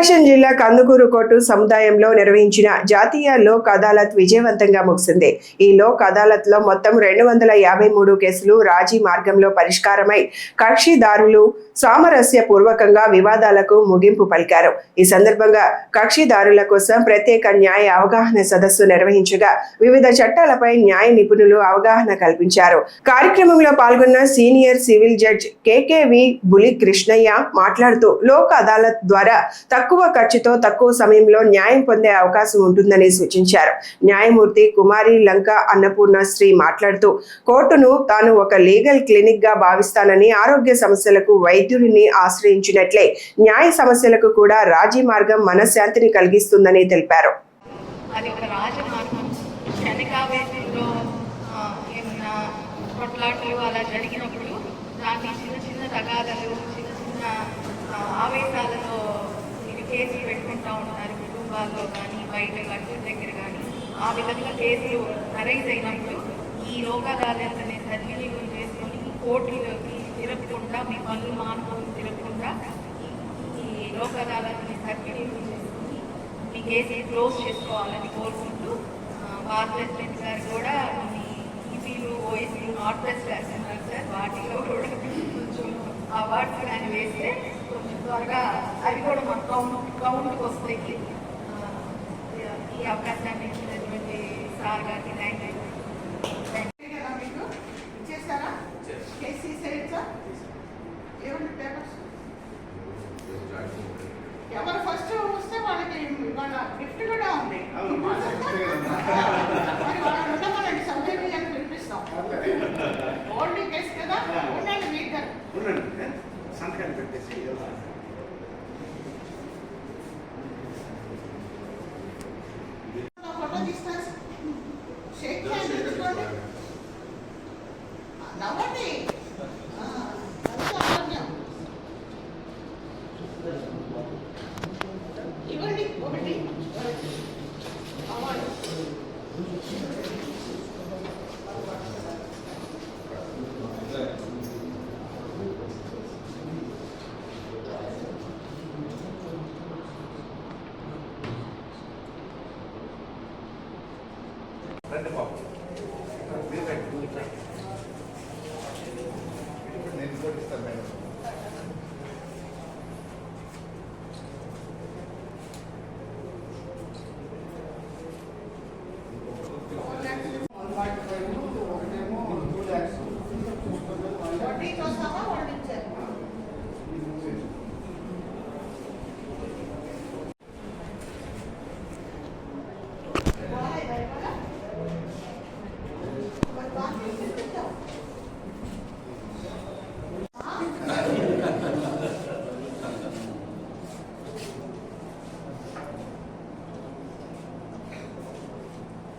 ప్రకాశం జిల్లా కందుకూరు కోర్టు సముదాయంలో నిర్వహించిన జాతీయ లోక్ అదాలత్ విజయవంతంగా ముగిసింది. ఈ లోక్ అదాలత్ లో మొత్తం 253 కేసులు రాజీ మార్గంలో పరిష్కారమై కక్షిదారులు సామరస్య పూర్వకంగా వివాదాలకు ముగింపు పలికారు. ఈ సందర్భంగా కక్షిదారుల కోసం ప్రత్యేక న్యాయ అవగాహన సదస్సు నిర్వహించగా వివిధ చట్టాలపై న్యాయ నిపుణులు అవగాహన కల్పించారు. కార్యక్రమంలో పాల్గొన్న senior civil judge KKV Buli Krishnaiah మాట్లాడుతూ లోక్ అదాలత్ ద్వారా తక్కువ ఖర్చుతో తక్కువ సమయంలో న్యాయం పొందే అవకాశం ఉంటుందని సూచించారు. న్యాయమూర్తి కుమారి లంక అన్నపూర్ణ శ్రీ మాట్లాడుతూ కోర్టును తాను ఒక లీగల్ క్లినిక్ గా భావిస్తానని, ఆరోగ్య సమస్యలకు వైద్యుడిని ఆశ్రయించినట్లే న్యాయ సమస్యలకు కూడా రాజీ మార్గం మనశ్శాంతిని కలిగిస్తుందని తెలిపారు. ఆవేశాలలో కేసులు పెట్టుకుంటూ ఉంటారు, కుటుంబాల్లో కానీ బయట గట్టు దగ్గర కానీ. ఆ విధంగా కేసులు అరైజ్ అయినప్పుడు ఈ లోక్ అదాలత్ని సద్వినియోగం చేసుకొని కోర్టులోకి తిరగకుండా, మీ పనులు మానుకొని తిరగకుండా ఈ లోక్ అదాలత్ని సద్వినియోగం చేసుకొని మీ కేసుని క్లోజ్ చేసుకోవాలని కోరుకుంటూ బార్ ప్రెసిడెంట్ గారు కూడా కొన్ని ఈపీలు ఓఎస్లు నాట్ బెస్ట్ రాస్తున్నారు సార్. వాటిలో కూడా కొంచెం అవార్డ్స్ కానీ వేస్తే కొంచెం త్వరగా అవి కూడా మన కౌంట్కి వస్తాయి. ఈ అవకాశాన్ని ఇచ్చినటువంటి సార్ గారికి థ్యాంక్ యూ. ఎవరు ఫస్ట్ వస్తే వాళ్ళకి వాళ్ళ గిఫ్ట్ కూడా ఉంది. ఉండమనండి, సౌజన్యాన్ని పిలిపిస్తాం. ఓల్డ్ కేసు కదా, ఉండండి మీ ఇద్దరు సంతకాన్ని పెట్టేసి ఫోటో తీస్తారు. షేక్ హ్యాండ్ ఇచ్చుకోండి, నవ్వండి. ఇవ్వండి ఒకటి అవార్డు. నేను కూడా ఇస్తాను మేడం.